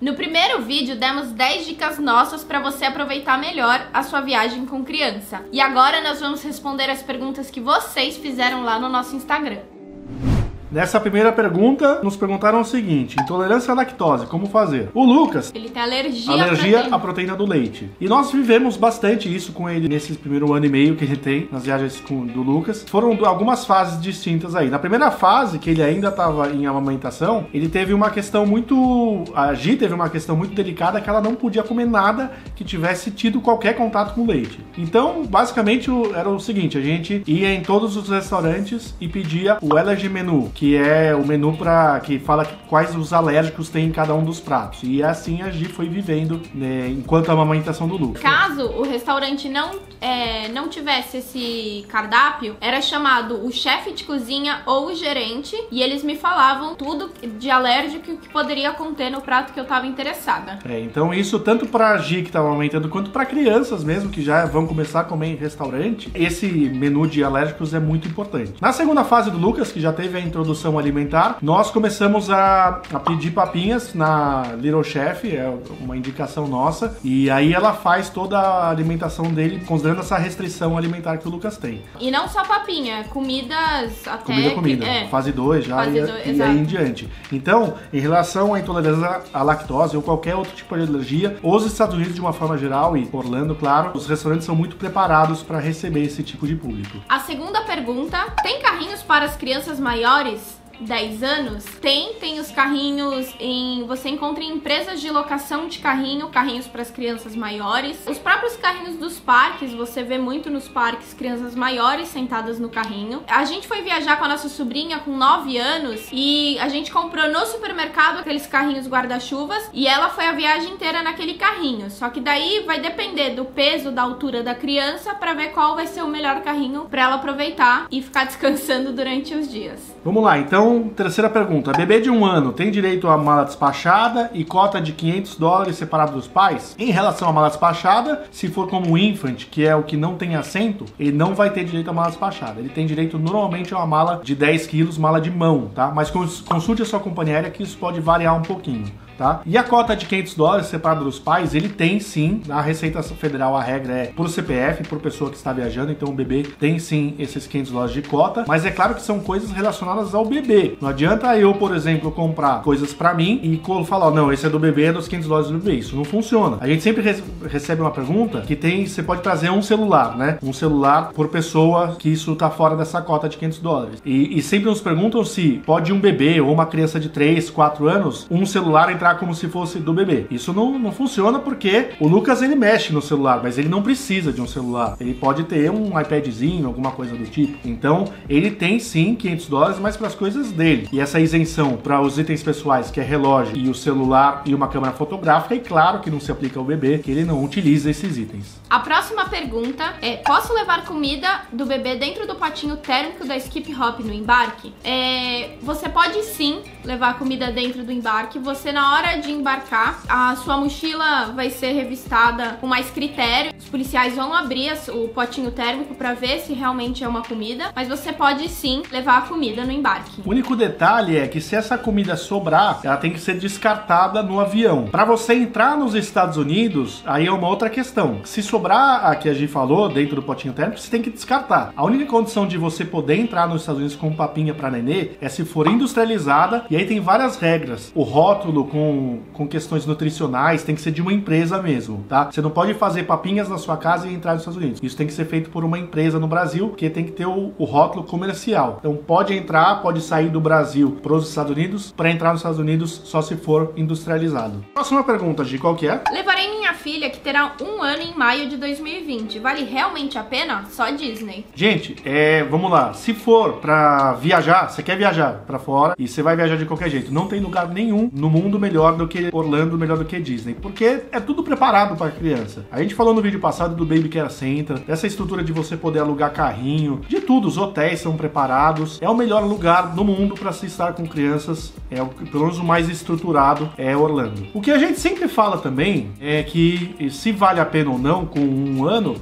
No primeiro vídeo, demos 10 dicas nossas para você aproveitar melhor a sua viagem com criança. E agora nós vamos responder as perguntas que vocês fizeram lá no nosso Instagram. Nessa primeira pergunta, nos perguntaram o seguinte: intolerância à lactose, como fazer? O Lucas, ele tem alergia à proteína do leite. E nós vivemos bastante isso com ele nesse primeiro ano e meio que ele tem nas viagens do Lucas. Foram algumas fases distintas aí. Na primeira fase, que ele ainda estava em amamentação, ele teve uma questão a Gi teve uma questão muito delicada, que ela não podia comer nada que tivesse tido qualquer contato com leite. Então, basicamente, era o seguinte: a gente ia em todos os restaurantes e pedia o Allergy Menu, que é o menu que fala quais os alérgicos tem em cada um dos pratos. E assim a Gi foi vivendo, né, enquanto a amamentação do Lucas. Caso o restaurante não tivesse esse cardápio, era chamado o chefe de cozinha ou o gerente, e eles me falavam tudo de alérgico que poderia conter no prato que eu estava interessada. Então isso tanto para a Gi, que estava amamentando, quanto para crianças mesmo, que já vão começar a comer em restaurante, esse menu de alérgicos é muito importante. Na segunda fase do Lucas, que já teve a introdução alimentar, nós começamos a pedir papinhas na Little Chef, é uma indicação nossa, e aí ela faz toda a alimentação dele, considerando essa restrição alimentar que o Lucas tem. E não só papinha, comidas até... Comida. Fase 2 já, e aí em diante. Então, em relação à intolerância à lactose ou qualquer outro tipo de alergia, os Estados Unidos, de uma forma geral, e Orlando, claro, os restaurantes são muito preparados para receber esse tipo de público. A segunda pergunta: tem carrinhos para as crianças maiores? 10 anos? Tem os carrinhos você encontra em empresas de locação de carrinhos para as crianças maiores. Os próprios carrinhos dos parques, você vê muito nos parques crianças maiores sentadas no carrinho. A gente foi viajar com a nossa sobrinha com 9 anos e a gente comprou no supermercado aqueles carrinhos guarda-chuvas e ela foi a viagem inteira naquele carrinho. Só que daí vai depender do peso, da altura da criança, para ver qual vai ser o melhor carrinho para ela aproveitar e ficar descansando durante os dias. Vamos lá, então, terceira pergunta. Bebê de 1 ano tem direito a mala despachada e cota de $500 separado dos pais? Em relação à mala despachada, se for como o infant, que é o que não tem assento, ele não vai ter direito a mala despachada. Ele tem direito normalmente a uma mala de 10 quilos, mala de mão, tá? Mas consulte a sua companhia aérea, que isso pode variar um pouquinho. Tá? E a cota de $500 separado dos pais, ele tem sim, na Receita Federal a regra é por CPF, por pessoa que está viajando, então o bebê tem sim esses $500 de cota, mas é claro que são coisas relacionadas ao bebê. Não adianta eu, por exemplo, comprar coisas pra mim e falar, não, esse é do bebê, é dos $500 do bebê. Isso não funciona. A gente sempre recebe uma pergunta que você pode trazer um celular, né? Um celular por pessoa, que isso tá fora dessa cota de $500. E sempre nos perguntam se pode um bebê ou uma criança de 3, 4 anos, um celular entrar como se fosse do bebê. Isso não funciona, porque o Lucas, ele mexe no celular, mas ele não precisa de um celular. Ele pode ter um iPadzinho, alguma coisa do tipo. Então, ele tem sim $500, mas para as coisas dele. E essa isenção para os itens pessoais, que é relógio e o celular e uma câmera fotográfica, e claro que não se aplica ao bebê, que ele não utiliza esses itens. A próxima pergunta é: posso levar comida do bebê dentro do potinho térmico da Skip Hop no embarque? Você pode sim levar comida dentro do embarque. Você, na hora de embarcar, a sua mochila vai ser revistada com mais critério. Os policiais vão abrir o potinho térmico para ver se realmente é uma comida, mas você pode sim levar a comida no embarque. O único detalhe é que se essa comida sobrar, ela tem que ser descartada no avião. Para você entrar nos Estados Unidos, aí é uma outra questão. Se sobrar a que a Gi falou dentro do potinho térmico, você tem que descartar. A única condição de você poder entrar nos Estados Unidos com papinha para nenê é se for industrializada, e aí tem várias regras. O rótulo com questões nutricionais tem que ser de uma empresa mesmo, tá? Você não pode fazer papinhas na sua casa e entrar nos Estados Unidos. Isso tem que ser feito por uma empresa no Brasil, porque tem que ter o rótulo comercial. Então pode entrar, pode sair do Brasil para os Estados Unidos. Para entrar nos Estados Unidos só se for industrializado. Próxima pergunta, Gi, qual que é? Levarei minha filha, que terá 1 ano em maio de 2020. Vale realmente a pena? Só Disney. Gente, vamos lá. Se for pra viajar, você quer viajar pra fora e você vai viajar de qualquer jeito, não tem lugar nenhum no mundo melhor do que Orlando, melhor do que Disney, porque é tudo preparado para criança. A gente falou no vídeo passado do Baby Care Center, dessa estrutura de você poder alugar carrinho, de tudo, os hotéis são preparados, é o melhor lugar no mundo para se estar com crianças, pelo menos o mais estruturado é Orlando. O que a gente sempre fala também é que se vale a pena ou não com 1 ano,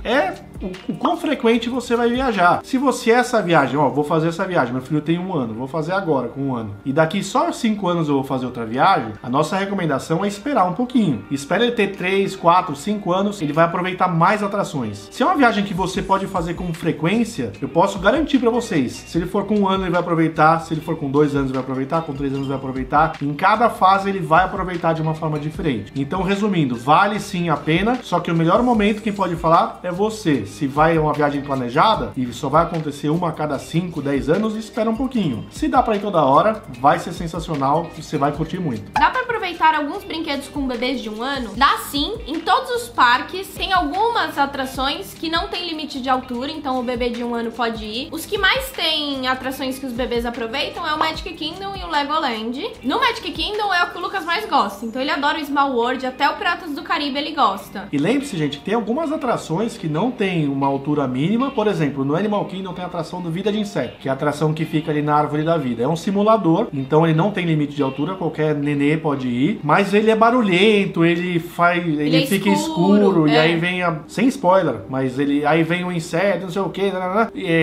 o quão frequente você vai viajar. Se você essa viagem, ó, vou fazer essa viagem, meu filho tem 1 ano, vou fazer agora com 1 ano, e daqui só 5 anos eu vou fazer outra viagem, a nossa recomendação é esperar um pouquinho. Espera ele ter 3, 4, 5 anos, ele vai aproveitar mais atrações. Se é uma viagem que você pode fazer com frequência, eu posso garantir pra vocês, se ele for com 1 ano ele vai aproveitar, se ele for com 2 anos ele vai aproveitar, com 3 anos vai aproveitar, em cada fase ele vai aproveitar de uma forma diferente. Então, resumindo, vale sim a pena, só que o melhor momento quem pode falar é você. Se vai uma viagem planejada e só vai acontecer uma a cada 5, 10 anos, espera um pouquinho. Se dá pra ir toda hora, vai ser sensacional, você vai curtir muito. Dá pra aproveitar alguns brinquedos com bebês de 1 ano? Dá sim, em todos os parques tem algumas atrações que não tem limite de altura, então o bebê de 1 ano pode ir. Os que mais tem atrações que os bebês aproveitam é o Magic Kingdom e o Legoland. No Magic Kingdom é o que o Lucas mais gosta, então ele adora o Small World, até o Piratas do Caribe ele gosta. E lembre-se, gente, que tem algumas atrações que não tem uma altura mínima. Por exemplo, no Animal Kingdom tem a atração do Vida de Inseto, que é a atração que fica ali na árvore da vida. É um simulador, então ele não tem limite de altura, qualquer nenê pode ir, mas ele é barulhento, ele fica escuro, e aí vem sem spoiler, mas aí vem o inseto, não sei o que,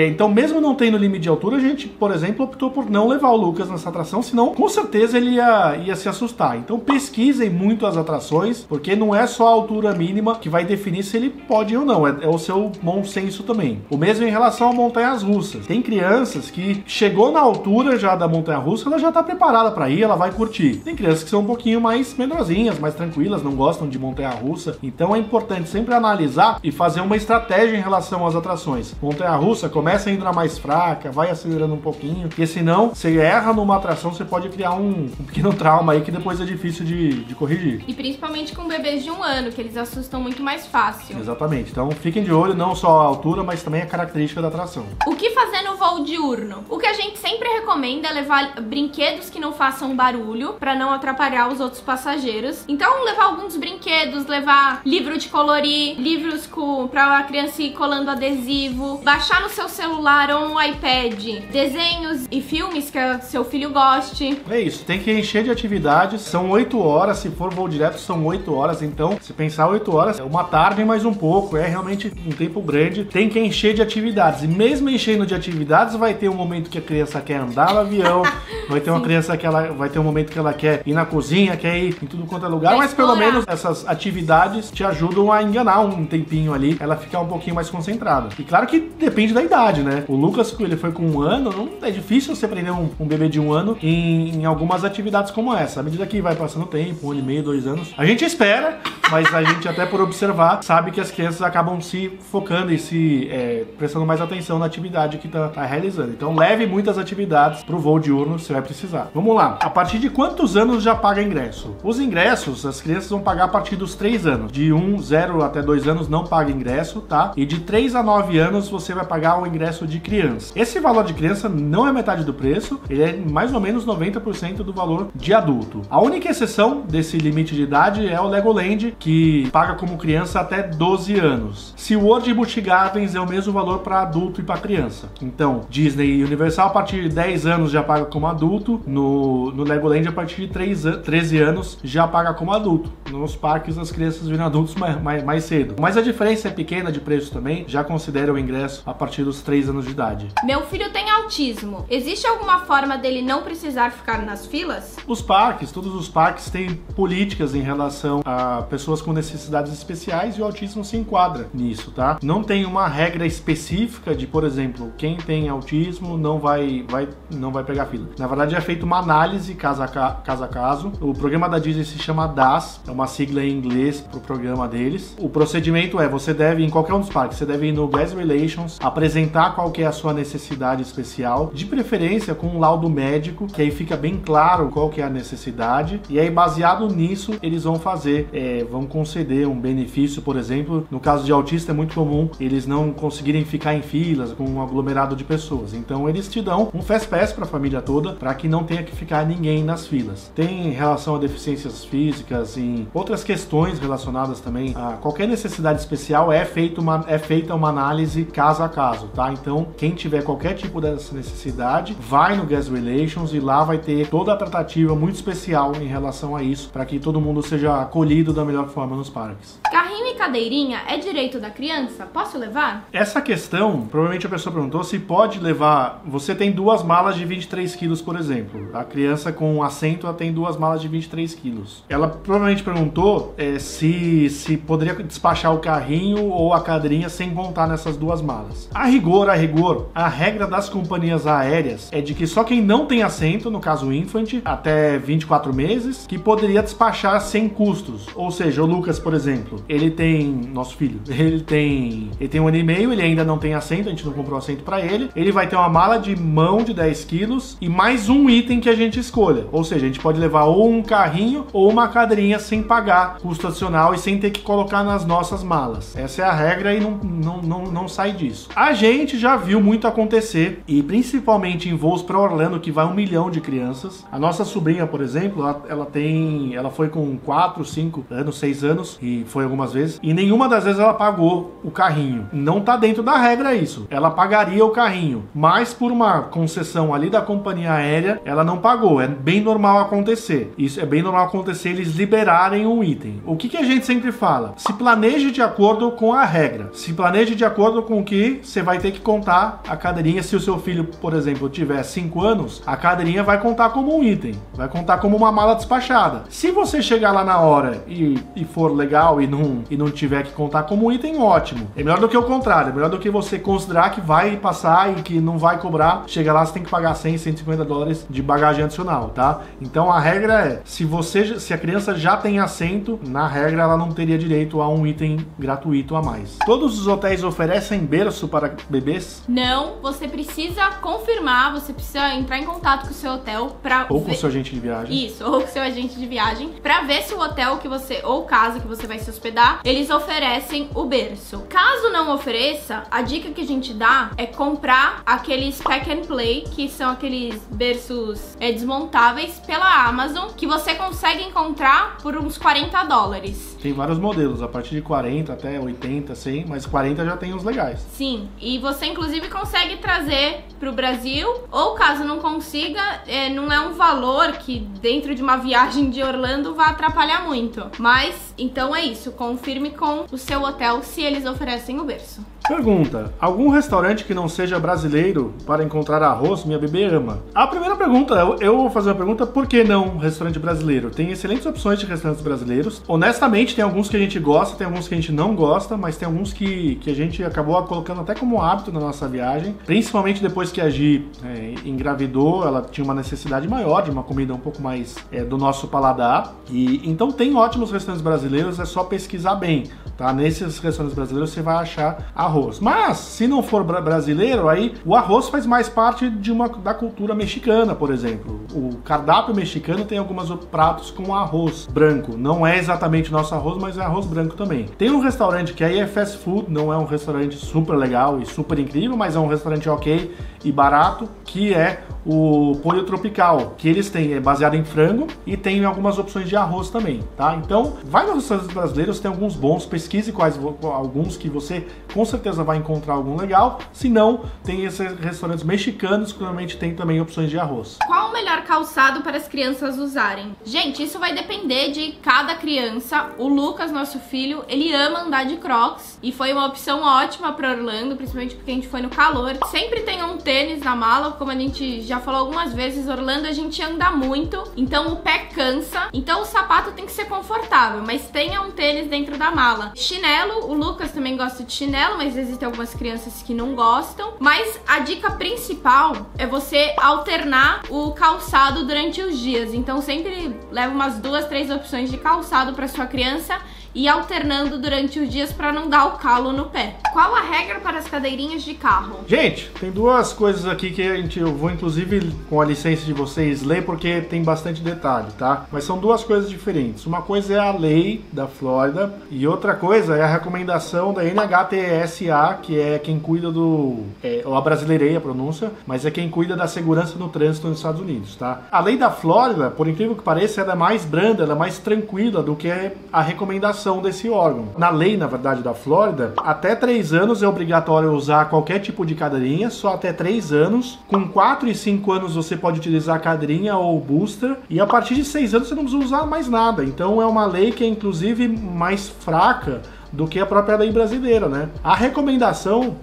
então mesmo não tendo limite de altura, a gente, por exemplo, optou por não levar o Lucas nessa atração, senão com certeza ele ia se assustar. Então pesquisem muito as atrações, porque não é só a altura mínima que vai definir se ele pode ir ou não, é o seu bom senso também. O mesmo em relação a montanhas russas. Tem crianças que chegou na altura já da montanha russa, ela já tá preparada para ir, ela vai curtir. Tem crianças que são um pouquinho mais menorzinhas, mais tranquilas, não gostam de montanha russa, então é importante sempre analisar e fazer uma estratégia em relação às atrações. Montanha russa começa indo na mais fraca, vai acelerando um pouquinho, porque senão você erra numa atração, você pode criar um pequeno trauma aí que depois é difícil de corrigir. E principalmente com bebês de 1 ano, que eles assustam muito mais fácil. Exatamente, então fiquem de olho, não só a altura, mas também a característica da atração. O que fazer no voo diurno? O que a gente sempre recomenda é levar brinquedos que não façam barulho, pra não atrapalhar os outros passageiros. Então levar alguns brinquedos, levar livro de colorir, livros pra a criança ir colando adesivo, baixar no seu celular ou no iPad desenhos e filmes que seu filho goste. É isso, tem que encher de atividades, são 8 horas, se for voo direto são 8 horas, então se pensar 8 horas, é uma tarde mais um pouco, é realmente um tempo grande, tem que encher de atividades, e mesmo enchendo de atividades, vai ter um momento que a criança quer andar no avião, vai ter uma criança que vai ter um momento que ela quer ir na cozinha, quer ir em tudo quanto é lugar, mas pelo menos essas atividades te ajudam a enganar um tempinho ali, ela ficar um pouquinho mais concentrada. E claro que depende da idade, né? O Lucas, ele foi com 1 ano, não é difícil você prender um bebê de 1 ano em algumas atividades como essa. À medida que vai passando o tempo, 1 ano e meio, 2 anos, a gente espera, mas a gente até por observar, sabe que as crianças acabam se focando e prestando mais atenção na atividade que tá realizando. Então leve muitas atividades pro voo diurno, você vai precisar. Vamos lá. A partir de quantos anos já paga ingresso? Os ingressos, as crianças vão pagar a partir dos 3 anos. De 0 até 2 anos não paga ingresso, tá? E de 3 a 9 anos você vai pagar o ingresso de criança. Esse valor de criança não é metade do preço, ele é mais ou menos 90% do valor de adulto. A única exceção desse limite de idade é o Legoland, que paga como criança até 12 anos. SeaWorld e Busch Gardens é o mesmo valor para adulto e para criança. Então, Disney e Universal a partir de 10 anos já paga como adulto, no Legoland a partir de 13 anos já paga como adulto. Nos parques as crianças viram adultos mais cedo. Mas a diferença é pequena de preço também, já considera o ingresso a partir dos 3 anos de idade. Meu filho tem autismo. Existe alguma forma dele não precisar ficar nas filas? Os parques, todos os parques têm políticas em relação a pessoas com necessidades especiais e o autismo se enquadra nisso, tá? Não tem uma regra específica de, por exemplo, quem tem autismo não vai pegar fila. Na verdade é feita uma análise caso a caso. O programa da Disney se chama DAS, é uma sigla em inglês pro programa deles. O procedimento você deve, em qualquer um dos parques, você deve ir no Guest Relations, apresentar qual que é a sua necessidade especial, de preferência com um laudo médico, que aí fica bem claro qual que é a necessidade, e aí baseado nisso eles vão vão conceder um benefício, por exemplo, no caso de autista é muito comum eles não conseguirem ficar em filas com um aglomerado de pessoas, então eles te dão um Fast Pass para a família toda, para que não tenha que ficar ninguém nas filas. Tem em relação a deficiências físicas e outras questões relacionadas também a qualquer necessidade especial, é feita uma análise caso a caso, tá? Então quem tiver qualquer tipo dessa necessidade, vai no Guest Relations e lá vai ter toda a tratativa muito especial em relação a isso, para que todo mundo seja acolhido da melhor melhor forma nos parques. Carrinho e cadeirinha é direito da criança? Posso levar? Essa questão, provavelmente a pessoa perguntou se pode levar... Você tem 2 malas de 23 quilos, por exemplo. A criança com assento ela tem 2 malas de 23 quilos. Ela provavelmente perguntou se poderia despachar o carrinho ou a cadeirinha sem contar nessas 2 malas. A rigor, a regra das companhias aéreas é de que só quem não tem assento, no caso o infant, até 24 meses, que poderia despachar sem custos. Ou seja, o Lucas, por exemplo, ele tem, nosso filho, ele tem 1 ano e meio, ele ainda não tem assento, a gente não comprou assento pra ele. Ele vai ter uma mala de mão de 10 quilos e mais um item que a gente escolha. Ou seja, a gente pode levar ou um carrinho ou uma cadeirinha sem pagar custo adicional e sem ter que colocar nas nossas malas. Essa é a regra e não sai disso. A gente já viu muito acontecer, e principalmente em voos para Orlando, que vai 1 milhão de crianças. A nossa sobrinha, por exemplo, ela foi com 4, 5 anos, 6 anos, e foi algumas vezes, e nenhuma das vezes ela pagou o carrinho. Não tá dentro da regra isso. Ela pagaria o carrinho, mas por uma concessão ali da companhia aérea, ela não pagou. É bem normal acontecer. Isso é bem normal acontecer, eles liberarem um item. O que a gente sempre fala? Se planeje de acordo com a regra. Se planeje de acordo com o que você vai ter que contar a cadeirinha. Se o seu filho, por exemplo, tiver 5 anos, a cadeirinha vai contar como um item. Vai contar como uma mala despachada. Se você chegar lá na hora e for legal e não tiver que contar como um item, ótimo. É melhor do que o contrário. É melhor do que você considerar que vai passar e que não vai cobrar. Chega lá, você tem que pagar 100, 150 dólares de bagagem adicional, tá? Então a regra é, se a criança já tem assento, na regra ela não teria direito a um item gratuito a mais. Todos os hotéis oferecem berço para bebês? Não, você precisa confirmar, você precisa entrar em contato com o seu hotel pra ou com o seu agente de viagem. Isso, ou com o seu agente de viagem, pra ver se o hotel que você, ou casa que você vai se hospedar, eles oferecem o berço. Caso não ofereça, a dica que a gente dá é comprar aqueles pack and play, que são aqueles berços desmontáveis pela Amazon, que você consegue encontrar por uns 40 dólares. Tem vários modelos, a partir de 40 até 80, 100, mas 40 já tem os legais. Sim, e você inclusive consegue trazer pro Brasil, ou caso não consiga, não é um valor que dentro de uma viagem de Orlando vai atrapalhar muito. Mas, então é isso, confirme com o seu hotel se eles oferecem o berço. Pergunta: algum restaurante que não seja brasileiro para encontrar arroz? Minha bebê ama. A primeira pergunta, eu vou fazer uma pergunta: por que não restaurante brasileiro? Tem excelentes opções de restaurantes brasileiros. Honestamente, tem alguns que a gente gosta, tem alguns que a gente não gosta, mas tem alguns que a gente acabou colocando até como hábito na nossa viagem. Principalmente depois que a Gi engravidou, ela tinha uma necessidade maior de uma comida um pouco mais do nosso paladar. E então tem ótimos restaurantes brasileiros, é só pesquisar bem, tá? Nesses restaurantes brasileiros você vai achar arroz. Mas, se não for brasileiro, aí o arroz faz mais parte da cultura mexicana, por exemplo. O cardápio mexicano tem alguns pratos com arroz branco. Não é exatamente o nosso arroz, mas é arroz branco também. Tem um restaurante que aí é fast food, não é um restaurante super legal e super incrível, mas é um restaurante ok e barato, que é o Pollo Tropical, que eles têm, é baseado em frango e tem algumas opções de arroz também, tá? Então, vai nos restaurantes brasileiros, tem alguns bons, pesquise alguns que você com certeza vai encontrar algum legal. Se não, tem esses restaurantes mexicanos que normalmente tem também opções de arroz. Qual o melhor calçado para as crianças usarem? Gente, isso vai depender de cada criança. O Lucas, nosso filho, ele ama andar de Crocs e foi uma opção ótima para Orlando, principalmente porque a gente foi no calor. Sempre tem um tênis na mala, como a gente já falou algumas vezes, Orlando a gente anda muito, então o pé cansa, então o sapato tem que ser confortável, mas tenha um tênis dentro da mala. Chinelo, o Lucas também gosta de chinelo, mas existem algumas crianças que não gostam, mas a dica principal é você alternar o calçado durante os dias, então sempre leva umas 2, 3 opções de calçado para sua criança e alternando durante os dias para não dar o calo no pé. Qual a regra para as cadeirinhas de carro? Gente, tem duas coisas aqui que eu vou inclusive com a licença de vocês ler porque tem bastante detalhe, tá? Mas são duas coisas diferentes. Uma coisa é a lei da Flórida e outra coisa é a recomendação da NHTSA, que é quem cuida eu abrasileirei a pronúncia, mas é quem cuida da segurança no trânsito nos Estados Unidos, tá? A lei da Flórida, por incrível que pareça, ela é mais branda, ela é mais tranquila do que a recomendação. recomendação desse órgão. Na lei, na verdade, da Flórida, até 3 anos é obrigatório usar qualquer tipo de cadeirinha, só até 3 anos. Com 4 e 5 anos você pode utilizar a cadeirinha ou booster, e a partir de 6 anos você não precisa usar mais nada. Então é uma lei que é inclusive mais fraca do que a própria lei brasileira, né? A recomendação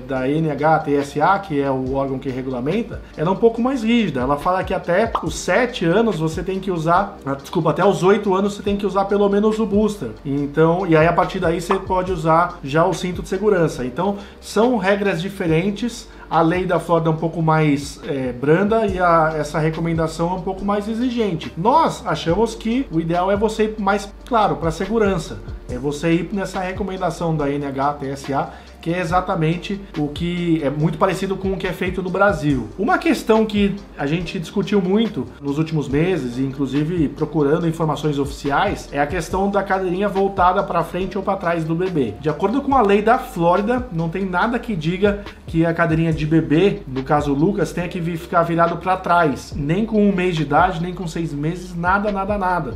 da NHTSA, que é o órgão que regulamenta, ela é um pouco mais rígida. Ela fala que até os 7 anos você tem que usar, até os 8 anos você tem que usar pelo menos o booster. Então, e aí a partir daí você pode usar já o cinto de segurança. Então, são regras diferentes. A lei da Flórida é um pouco mais branda e essa recomendação é um pouco mais exigente. Nós achamos que o ideal é você ir mais, claro, para segurança. É você ir nessa recomendação da NHTSA, que é exatamente o que é muito parecido com o que é feito no Brasil. Uma questão que a gente discutiu muito nos últimos meses, e inclusive procurando informações oficiais, é a questão da cadeirinha voltada para frente ou para trás do bebê. De acordo com a lei da Flórida, não tem nada que diga que a cadeirinha de bebê, no caso o Lucas, tenha que ficar virado para trás, nem com 1 mês de idade, nem com 6 meses, nada.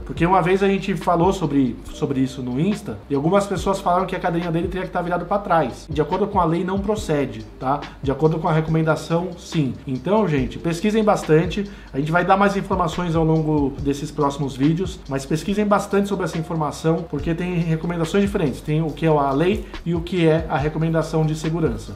Porque uma vez a gente falou sobre isso no Insta, e algumas pessoas falaram que a cadeirinha dele teria que estar virado para trás. De acordo com a lei, não procede, tá? De acordo com a recomendação, sim. Então, gente, pesquisem bastante. A gente vai dar mais informações ao longo desses próximos vídeos, mas pesquisem bastante sobre essa informação, porque tem recomendações diferentes. Tem o que é a lei e o que é a recomendação de segurança.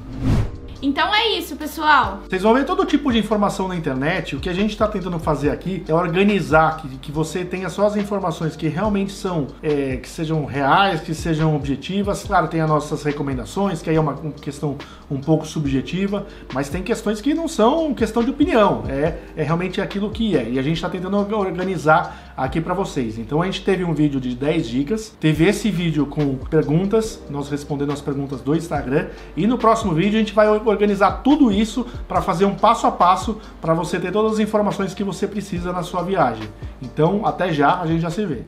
Então é isso, pessoal. Vocês vão ver todo tipo de informação na internet. O que a gente está tentando fazer aqui é organizar, que você tenha só as informações que realmente são, que sejam reais, que sejam objetivas. Claro, tem as nossas recomendações, que aí é uma questão um pouco subjetiva, mas tem questões que não são questão de opinião, é realmente aquilo que é. E a gente está tentando organizar aqui para vocês. Então a gente teve um vídeo de 10 dicas, teve esse vídeo com perguntas, nós respondendo as perguntas do Instagram, e no próximo vídeo a gente vai organizar tudo isso para fazer um passo a passo para você ter todas as informações que você precisa na sua viagem. Então, até já, a gente já se vê.